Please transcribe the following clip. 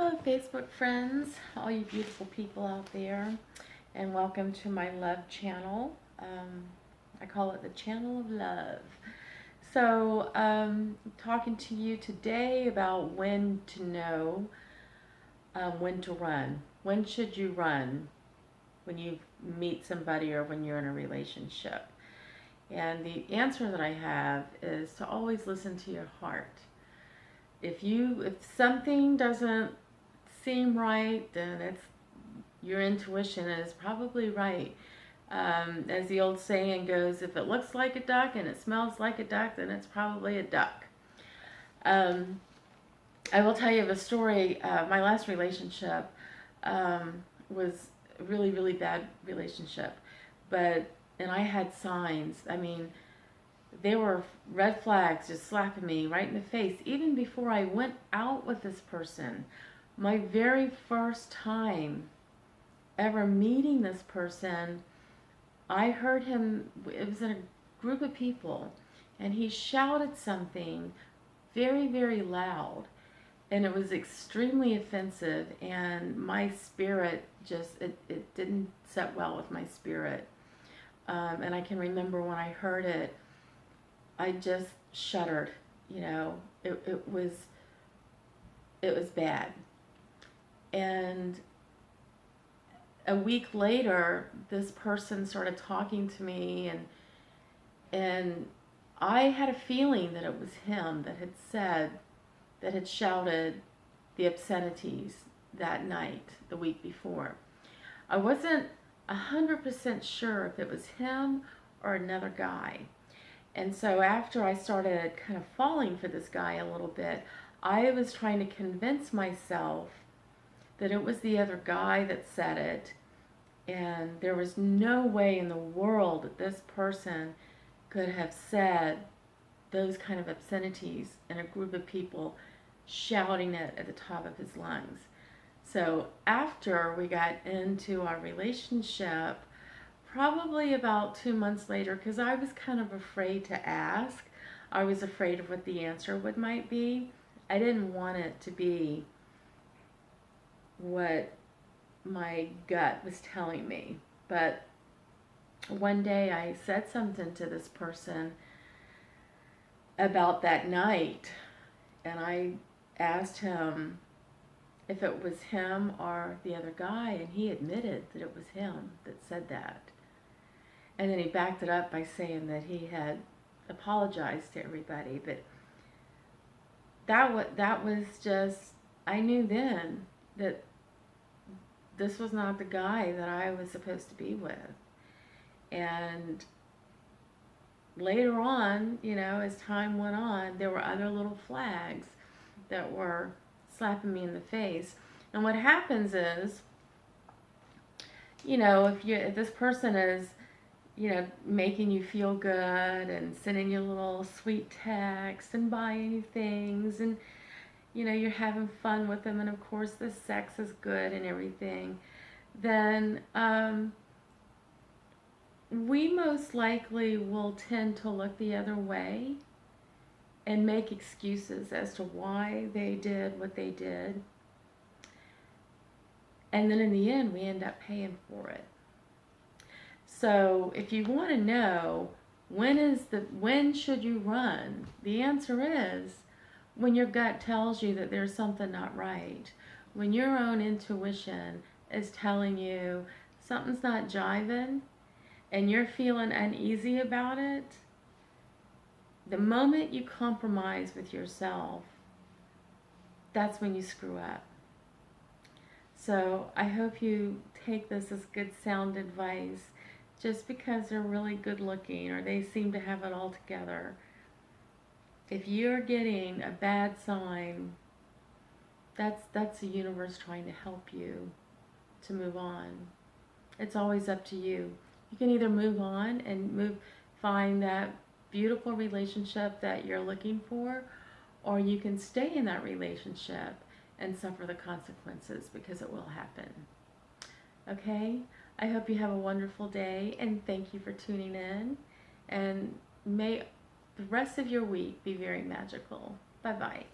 Hello, Facebook friends, all you beautiful people out there, and welcome to my love channel. I call it the Channel of Love. So, talking to you today about when to know when to run. When should you run when you meet somebody or when you're in a relationship? And the answer that I have is to always listen to your heart. If something doesn't seem right, then it's your intuition is probably right. As the old saying goes, if it looks like a duck and it smells like a duck, then it's probably a duck. I will tell you of a story. My last relationship was a really, really bad relationship, and I had signs. I mean, they were red flags just slapping me right in the face. Even before I went out with this person, my very first time ever meeting this person, I heard him, it was in a group of people, and he shouted something very, very loud. And it was extremely offensive, and my spirit it didn't set well with my spirit. And I can remember when I heard it, I just shuddered. It was bad. And a week later, this person started talking to me, and I had a feeling that it was him that had shouted the obscenities that night, the week before. I wasn't 100% sure if it was him or another guy. And so after I started kind of falling for this guy a little bit, I was trying to convince myself that it was the other guy that said it, and there was no way in the world that this person could have said those kind of obscenities in a group of people shouting it at the top of his lungs. So after we got into our relationship, probably about 2 months later, because I was kind of afraid to ask. I was afraid of what the answer might be. I didn't want it to be what my gut was telling me. But one day I said something to this person about that night, and I asked him if it was him or the other guy, and he admitted that it was him that said that. And then he backed it up by saying that he had apologized to everybody. But that was just, I knew then that this was not the guy that I was supposed to be with. And later on, as time went on, there were other little flags that were slapping me in the face. And what happens is, if this person is making you feel good and sending you little sweet texts and buying you things, and you're having fun with them, and of course the sex is good and everything, then we most likely will tend to look the other way and make excuses as to why they did what they did. And then in the end, we end up paying for it. So if you want to know when should you run, the answer is when your gut tells you that there's something not right. When your own intuition is telling you something's not jiving and you're feeling uneasy about it, the moment you compromise with yourself, that's when you screw up. So I hope you take this as good sound advice. Just because they're really good looking or they seem to have it all together, if you're getting a bad sign, that's the universe trying to help you to move on. It's always up to you. You can either move on and find that beautiful relationship that you're looking for, or you can stay in that relationship and suffer the consequences, because it will happen. Okay? I hope you have a wonderful day, and thank you for tuning in. And may the rest of your week be very magical. Bye-bye.